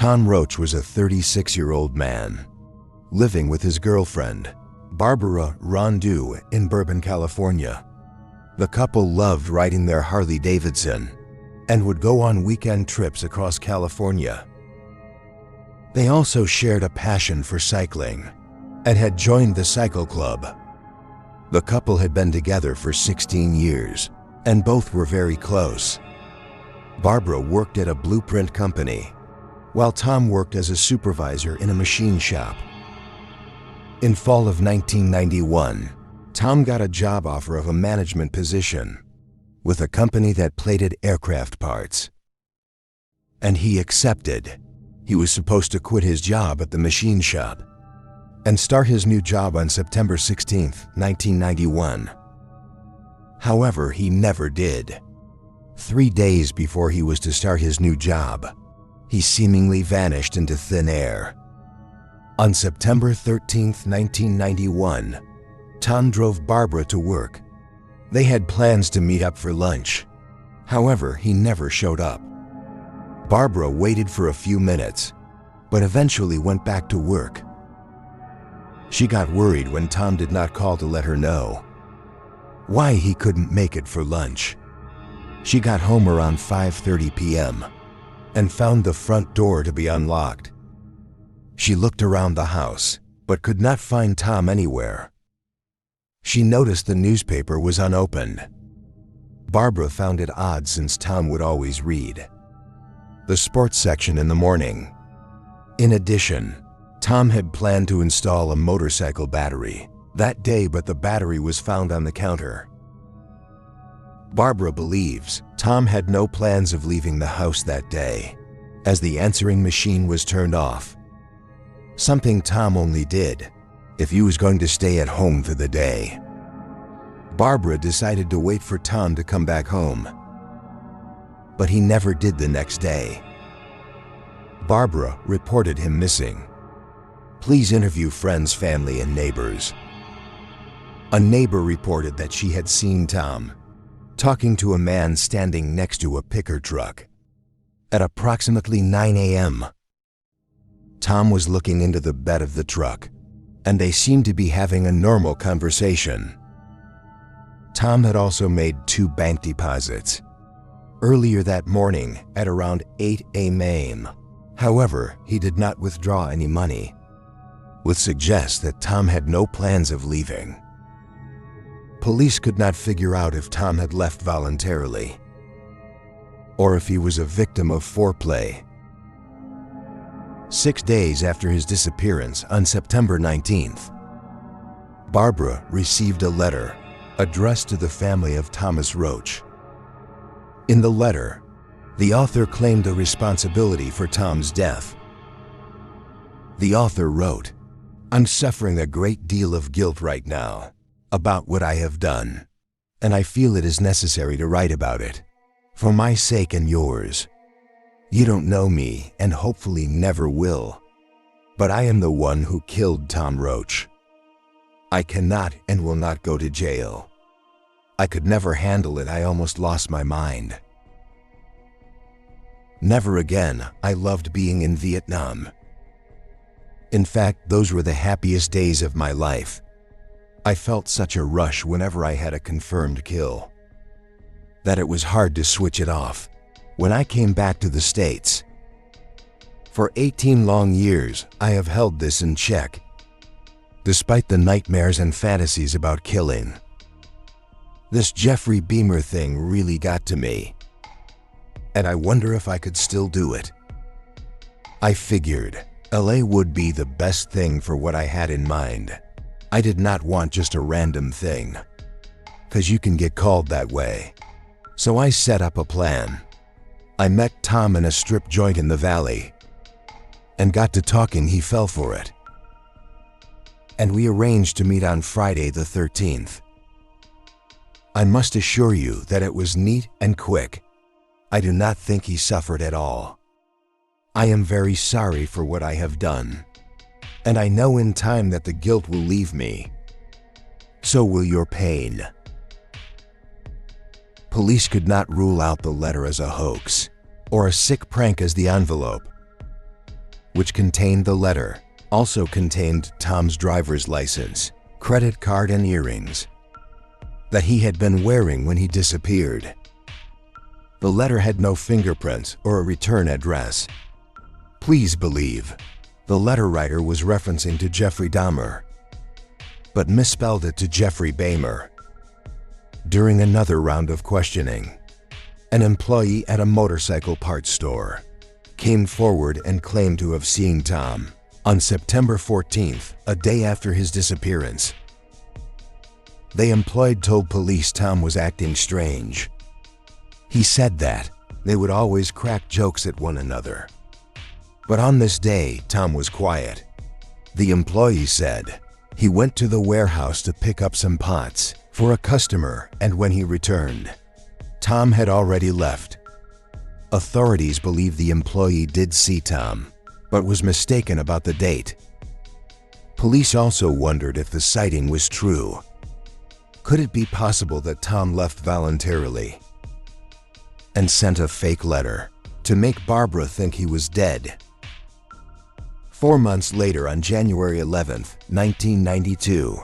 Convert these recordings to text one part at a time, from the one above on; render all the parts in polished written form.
Tom Roche was a 36-year-old man living with his girlfriend, Barbara Rondeau, in Bourbon, California. The couple loved riding their Harley-Davidson and would go on weekend trips across California. They also shared a passion for cycling and had joined the cycle club. The couple had been together for 16 years and both were very close. Barbara worked at a blueprint company, while Tom worked as a supervisor in a machine shop. In fall of 1991, Tom got a job offer of a management position with a company that plated aircraft parts. And he accepted. He was supposed to quit his job at the machine shop and start his new job on September 16, 1991. However, he never did. 3 days before he was to start his new job, he seemingly vanished into thin air. On September 13, 1991, Tom drove Barbara to work. They had plans to meet up for lunch. However, he never showed up. Barbara waited for a few minutes, but eventually went back to work. She got worried when Tom did not call to let her know why he couldn't make it for lunch. She got home around 5:30 p.m. and found the front door to be unlocked. She looked around the house, but could not find Tom anywhere. She noticed the newspaper was unopened. Barbara found it odd since Tom would always read the sports section in the morning. In addition, Tom had planned to install a motorcycle battery that day, but the battery was found on the counter. Barbara believes Tom had no plans of leaving the house that day, as the answering machine was turned off. Something Tom only did if he was going to stay at home for the day. Barbara decided to wait for Tom to come back home, but he never did the next day. Barbara reported him missing. Please interview friends, family, and neighbors. A neighbor reported that she had seen Tom talking to a man standing next to a picker truck at approximately 9 a.m. Tom was looking into the bed of the truck, and they seemed to be having a normal conversation. Tom had also made 2 bank deposits earlier that morning at around 8 a.m. However, he did not withdraw any money, which suggests that Tom had no plans of leaving. Police could not figure out if Tom had left voluntarily or if he was a victim of foreplay. 6 days after his disappearance, on September 19th, Barbara received a letter addressed to the family of Thomas Roche. In the letter, the author claimed a responsibility for Tom's death. The author wrote, "I'm suffering a great deal of guilt right now about what I have done, and I feel it is necessary to write about it, for my sake and yours. You don't know me and hopefully never will, but I am the one who killed Tom Roche. I cannot and will not go to jail. I could never handle it. I almost lost my mind. Never again. I loved being in Vietnam. In fact, those were the happiest days of my life. I felt such a rush whenever I had a confirmed kill that it was hard to switch it off. When I came back to the States, for 18 long years, I have held this in check, despite the nightmares and fantasies about killing. This Jeffrey Beamer thing really got to me, and I wonder if I could still do it. I figured LA would be the best thing for what I had in mind. I did not want just a random thing, 'cause you can get called that way. So I set up a plan. I met Tom in a strip joint in the valley and got to talking. He fell for it, and we arranged to meet on Friday the 13th. I must assure you that it was neat and quick. I do not think he suffered at all. I am very sorry for what I have done, and I know in time that the guilt will leave me. So will your pain." Police could not rule out the letter as a hoax or a sick prank as the envelope. which contained the letter, also contained Tom's driver's license, credit card, and earrings that he had been wearing when he disappeared. The letter had no fingerprints or a return address. Please believe, the letter writer was referencing to Jeffrey Dahmer, but misspelled it to Jeffrey Bahmer. During another round of questioning, an employee at a motorcycle parts store came forward and claimed to have seen Tom on September 14th, a day after his disappearance. The employee told police Tom was acting strange. He said that they would always crack jokes at one another. But on this day, Tom was quiet. The employee said he went to the warehouse to pick up some pots for a customer, and when he returned, Tom had already left. Authorities believe the employee did see Tom, but was mistaken about the date. Police also wondered if the sighting was true. Could it be possible that Tom left voluntarily and sent a fake letter to make Barbara think he was dead? 4 months later, on January 11, 1992,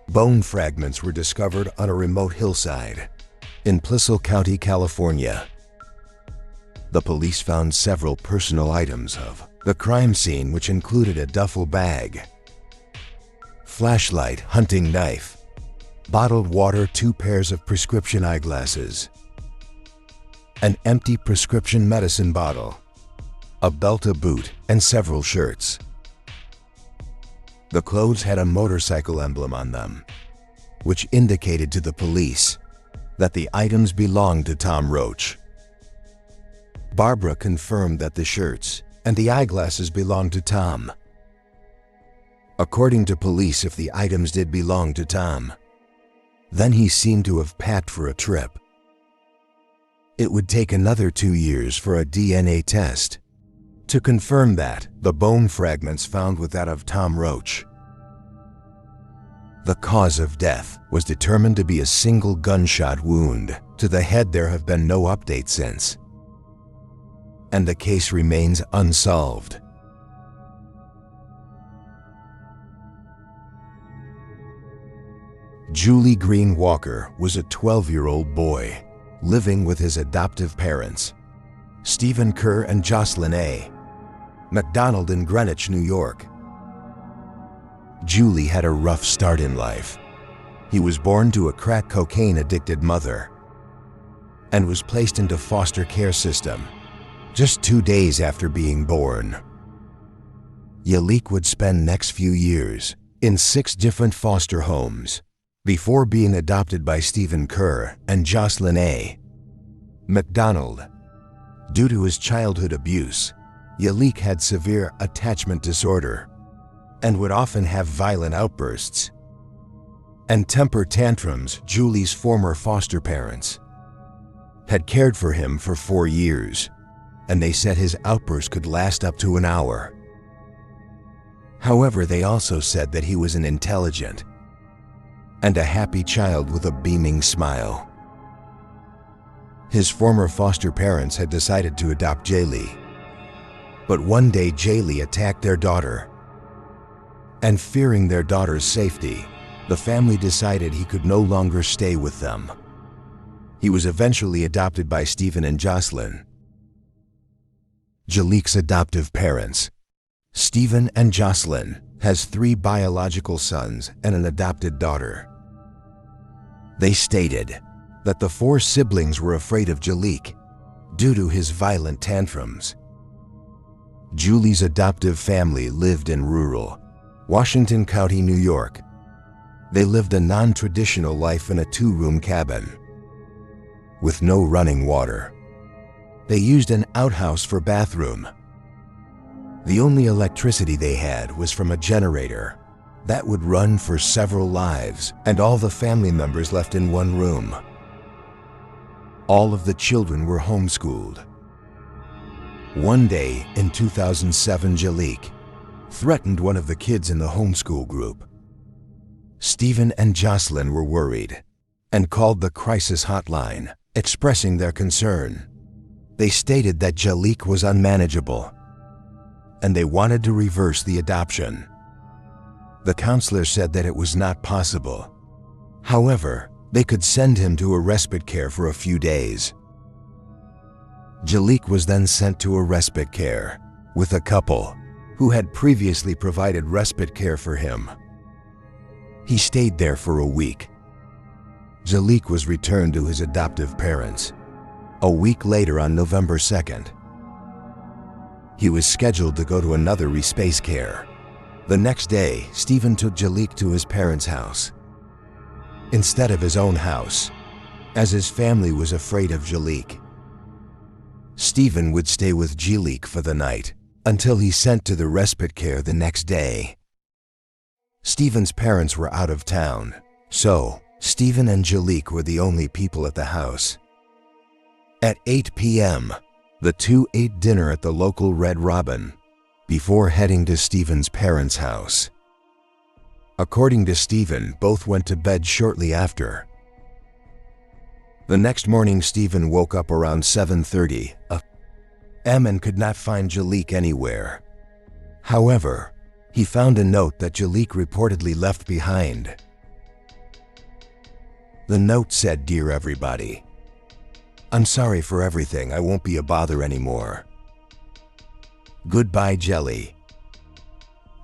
bone fragments were discovered on a remote hillside in Plessel County, California. The police found several personal items of the crime scene, which included a duffel bag, flashlight, hunting knife, bottled water, 2 pairs of prescription eyeglasses, an empty prescription medicine bottle, a belt, a boot, and several shirts. The clothes had a motorcycle emblem on them, which indicated to the police that the items belonged to Tom Roche. Barbara confirmed that the shirts and the eyeglasses belonged to Tom. According to police, if the items did belong to Tom, then he seemed to have packed for a trip. It would take another 2 years for a DNA test to confirm that the bone fragments found were that of Tom Roche. The cause of death was determined to be a single gunshot wound to the head. There have been no updates since, and the case remains unsolved. Jaliek Rainwalker was a 12-year-old boy living with his adoptive parents, Stephen Kerr and Jocelyn A. McDonald, in Greenwich, New York. Julie had a rough start in life. He was born to a crack cocaine-addicted mother and was placed into foster care system just 2 days after being born. Jaliek would spend next few years in 6 different foster homes before being adopted by Stephen Kerr and Jocelyn A. McDonald. Due to his childhood abuse, Jaliek had severe attachment disorder and would often have violent outbursts and temper tantrums. Julie's former foster parents had cared for him for 4 years, and they said his outbursts could last up to an hour. However, they also said that he was an intelligent and a happy child with a beaming smile. His former foster parents had decided to adopt Jaliek, but one day Jaliek attacked their daughter, and fearing their daughter's safety, the family decided he could no longer stay with them. He was eventually adopted by Stephen and Jocelyn. Jaliek's adoptive parents, Stephen and Jocelyn, has 3 biological sons and an adopted daughter. They stated that the 4 siblings were afraid of Jaliek due to his violent tantrums. Julie's adoptive family lived in rural Washington County, New York. They lived a non-traditional life in a 2-room cabin with no running water. They used an outhouse for bathroom. The only electricity they had was from a generator that would run for several lives, and all the family members left in 1 room. All of the children were homeschooled. One day in 2007, Jaliek threatened one of the kids in the homeschool group. Stephen and Jocelyn were worried and called the crisis hotline, expressing their concern. They stated that Jaliek was unmanageable. and they wanted to reverse the adoption. The counselor said that it was not possible. However, they could send him to a respite care for a few days. Jaliek was then sent to a respite care with a couple who had previously provided respite care for him. He stayed there for a week. Jaliek was returned to his adoptive parents a week later on November 2nd. He was scheduled to go to another respace care. The next day, Stephen took Jaliek to his parents' house instead of his own house, as his family was afraid of Jaliek. Stephen would stay with Jaliek for the night until he sent to the respite care the next day. Stephen's parents were out of town, so Stephen and Jaliek were the only people at the house. At 8 p.m., the two ate dinner at the local Red Robin before heading to Stephen's parents' house. According to Stephen, both went to bed shortly after. The next morning, Stephen woke up around 7:30 a.m. and could not find Jaliek anywhere. However, he found a note that Jaliek reportedly left behind. The note said, "Dear everybody, I'm sorry for everything. I won't be a bother anymore. Goodbye, Jelly."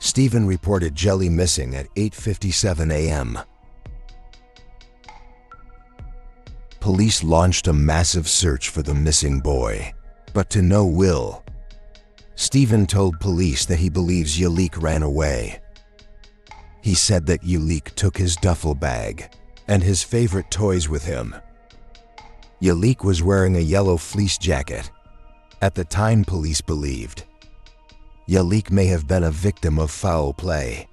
Stephen reported Jelly missing at 8:57 a.m. Police launched a massive search for the missing boy, but to no will. Stephen told police that he believes Jaliek ran away. He said that Jaliek took his duffel bag and his favorite toys with him. Jaliek was wearing a yellow fleece jacket. At the time, police believed Jaliek may have been a victim of foul play.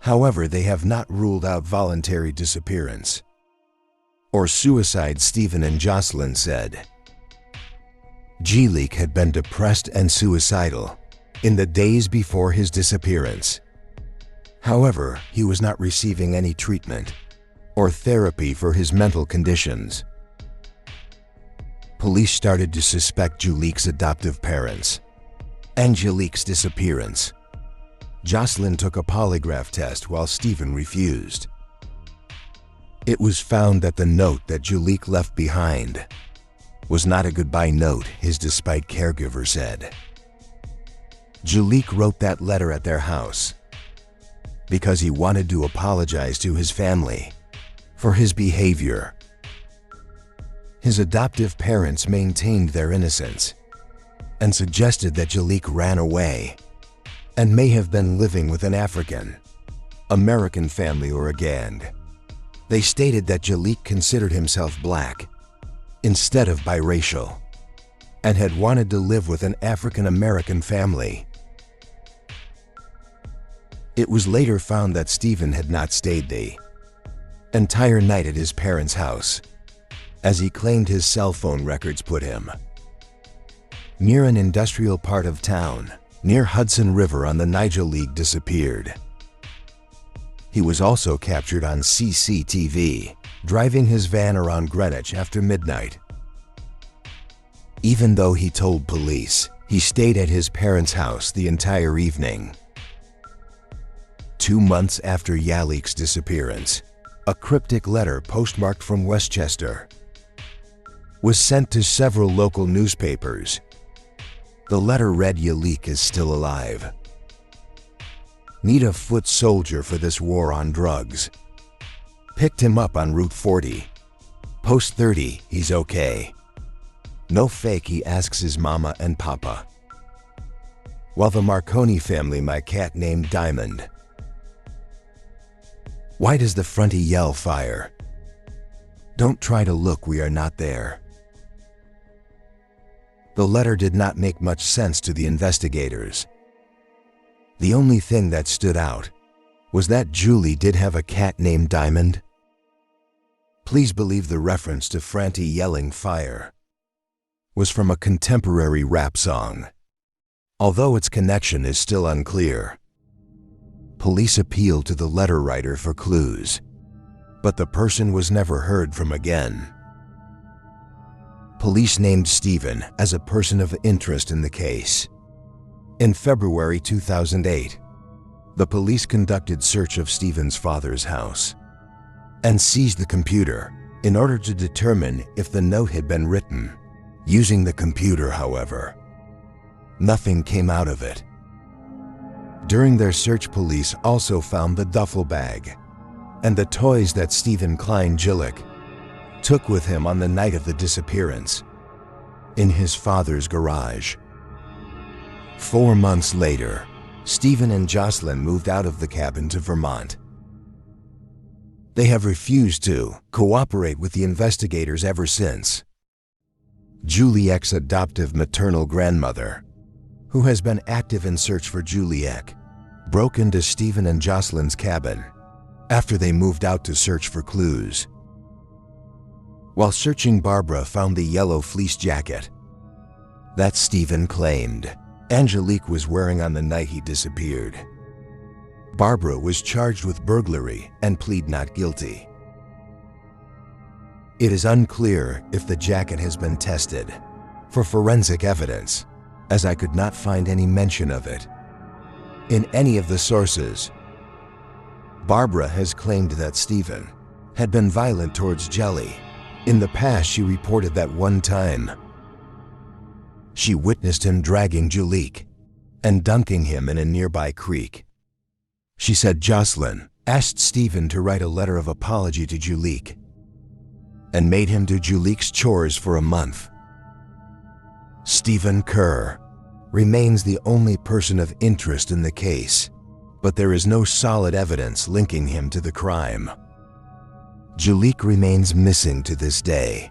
However, they have not ruled out voluntary disappearance or suicide, Stephen and Jocelyn said. Jaliek had been depressed and suicidal in the days before his disappearance. However, he was not receiving any treatment or therapy for his mental conditions. Police started to suspect Jaliek's adoptive parents and Jaliek's disappearance. Jocelyn took a polygraph test while Stephen refused. It was found that the note that Jaliek left behind was not a goodbye note, his despite caregiver said. Jaliek wrote that letter at their house because he wanted to apologize to his family for his behavior. His adoptive parents maintained their innocence and suggested that Jaliek ran away and may have been living with an African American family or a gang. They stated that Jaliek considered himself black instead of biracial and had wanted to live with an African American family. It was later found that Stephen had not stayed the entire night at his parents' house, as he claimed his cell phone records put him near an industrial part of town near Hudson River on the Niger League disappeared. He was also captured on CCTV driving his van around Greenwich after midnight. Even though he told police he stayed at his parents' house the entire evening. 2 months after Jaliek's disappearance, a cryptic letter postmarked from Westchester was sent to several local newspapers. The letter read, "Jaliek is still alive. Need a foot soldier for this war on drugs. Picked him up on Route 40. Post 30, he's okay. No fake, he asks his mama and papa. While the Marconi family, my cat named Diamond. Why does the fronty yell fire? Don't try to look, we are not there." The letter did not make much sense to the investigators. The only thing that stood out was that Julie did have a cat named Diamond. Please believe the reference to Franti yelling fire was from a contemporary rap song, although its connection is still unclear. Police appealed to the letter writer for clues, but the person was never heard from again. Police named Stephen as a person of interest in the case. In February 2008, the police conducted search of Stephen's father's house and seized the computer in order to determine if the note had been written. Using the computer, however, nothing came out of it. During their search, police also found the duffel bag and the toys that Stephen Jaliek took with him on the night of the disappearance in his father's garage. 4 months later, Stephen and Jocelyn moved out of the cabin to Vermont. They have refused to cooperate with the investigators ever since. Jaliek's adoptive maternal grandmother, who has been active in search for Jaliek, broke into Stephen and Jocelyn's cabin after they moved out to search for clues. While searching, Barbara found the yellow fleece jacket that Stephen claimed Jaliek was wearing on the night he disappeared. Barbara was charged with burglary and pleaded not guilty. It is unclear if the jacket has been tested for forensic evidence, as I could not find any mention of it in any of the sources. Barbara has claimed that Stephen had been violent towards Jelly. In the past, she reported that one time she witnessed him dragging Jaliek and dunking him in a nearby creek. She said Jocelyn asked Stephen to write a letter of apology to Jaliek and made him do Jaliek's chores for a month. Stephen Kerr remains the only person of interest in the case, but there is no solid evidence linking him to the crime. Jaliek remains missing to this day.